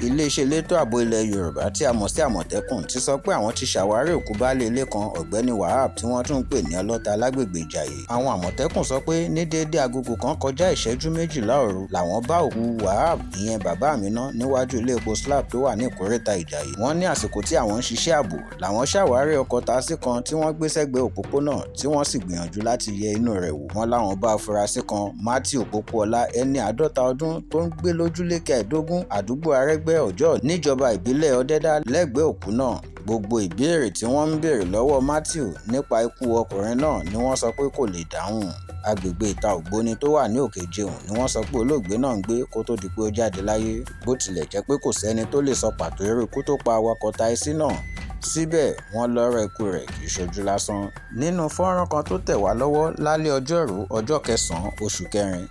iléeṣẹ́ elétò ààbò ilẹ̀ Yorùbá tí a mọ̀ sí Àmọ̀tẹ́kùn ti sọ pé àwọn ti ṣàwárí òkú baálé ilé kan ọ̀gbẹ́ni Wahab tí wọ́n tún ń pè ní Ọlọ́ta lágbègbè Ìjàyè. Àwọn Àmọ̀tẹ́kùn sọ pé ní déédé agogo kan kọjá ìṣẹ́jú 12 òru làwọn bá òkú Wahab ìyẹn bàbá Àmínà níwájú ilé epo slab tó wà ní ìkóríta Ìjàyè. Wọ́n ní àsìkò tí àwọn ń ṣiṣẹ́ ààbò làwọn ṣàwárí ọkọ̀ taisi kan tí wọ́n gbé sẹ́gbẹ̀ẹ́ òpópónà tí wọ́n sì gbìyànjú láti yẹ inú rẹ̀ wò. Wọ́n láwọn bá afurasí kan Matthew Pópóọlá ẹni 50 ọdún tó ń gbé lójúlé kẹẹ̀ẹ́dógún àdúgbò Arẹ́gbẹ́ Ọjọ́ níjọba ìbílẹ̀ Ọdẹ́dá lẹ́gbẹ̀ẹ́ òkú náà. Gbogbo ìbéèrè tí wọ́n ń béèrè lọ́wọ́ Matthew nípa ikú ọkùnrin náà ni wọ́n sọ pé kò lè dáhùn. Agbègbè ìta Ògbóni tó wà ní Òkè Jeun ni wọ́n sọ pé olóògbé náà ń gbé kó tó di pé ó jáde láyé, bó tilẹ̀ jẹ́ pé kò sẹ́ni tó lè sọ pàtó irú ikú tó pa awakọ̀ taisi náà. Síbẹ̀ wọ́n lọ́rọ̀ ikú rẹ̀ kì í ṣojú lásán. Nínú fọ́nrán kan tó tẹ̀ wá lọ́wọ́ lálẹ́ ọjọ́rú ọjọ́ 9 oṣù kẹrin,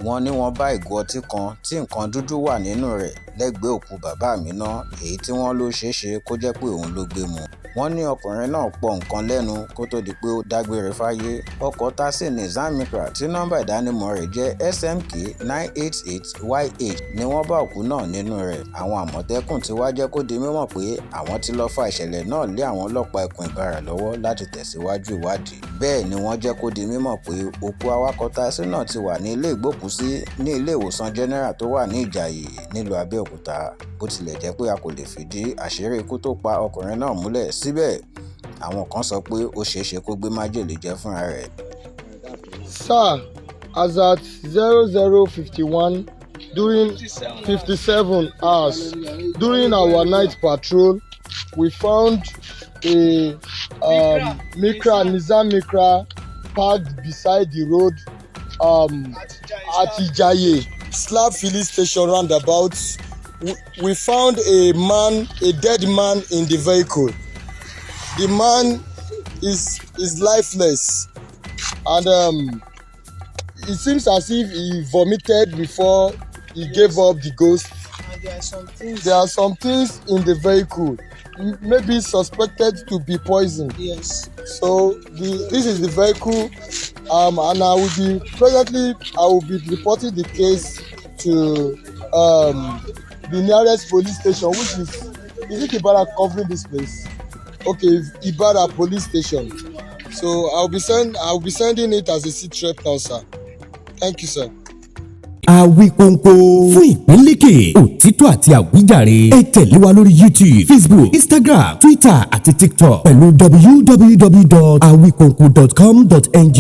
wọ́n ní wọ́n bá ìgò ọtí kan tí nǹkan dúdú wà nínú rẹ̀ lẹ́gbẹ̀ẹ́ òkú bàbá Àmínà èyí tí wọ́n ló ṣeéṣe kó jẹ́ pé òun ló gbé mu. Wọ́n ní ọkùnrin náà pọ̀ nǹkan lẹ́nu kó tó di pé ó dágbére fáyé. Ọkọ̀ taisi Nizam Micra tí nọ́mbà ìdánimọ̀ rẹ̀ jẹ́ SMK 988YH ni wọ́n bá òkú náà nínú rẹ̀. Àwọn Àmọ̀tẹ́kùn ti wá jẹ́ kó di mímọ̀ pé àwọn ti lọ́ọ́ fa ìṣẹ̀lẹ̀ náà lé àwọn ọlọ́pàá ẹkùn Ìbàrà lọ́wọ́ láti tẹ̀síwájú ìwádìí. Bẹ́ẹ̀ ni wọ́n jẹ́ kó di mímọ̀ pé òkú awakọ̀ taisi náà ti wà ní ilé ìgbókùúsí ní ilé ìwòsàn general tó wà ní Ìjàyè nílùú Abẹ́òkúta. Bó tilẹ̀ jẹ́ pé a kò lè fìdí àṣírí ikú tó pa ọkùnrin náà múlẹ̀, síbẹ̀ àwọn kan sọ pé ó ṣeéṣe kó gbé májèlé jẹ fúnra rẹ̀. Sir, as at 00:51 during 57 hours during our night patrol, we found a Nizam Micra parked beside the road at Ìjàyè slab filling station roundabout. We found a dead man in the vehicle. The man is lifeless, and it seems as if he vomited before he gave up the ghost. And there are some things in the vehicle, maybe suspected to be poison. Yes. So this is the vehicle, and I will be reporting the case to the nearest police station, which is it Ibarra covering this place? Okay, Ibarra police station. So I'll be sending it as a seat rep now, sir. Thank you, sir. Awíkonko fún ìpínlẹ̀kẹ̀ òtítọ́ àti àwíjàre ẹ tẹ̀lé wa lórí YouTube, Facebook, Instagram, Twitter àti TikTok pẹ̀lú www.awikonko.com.ng.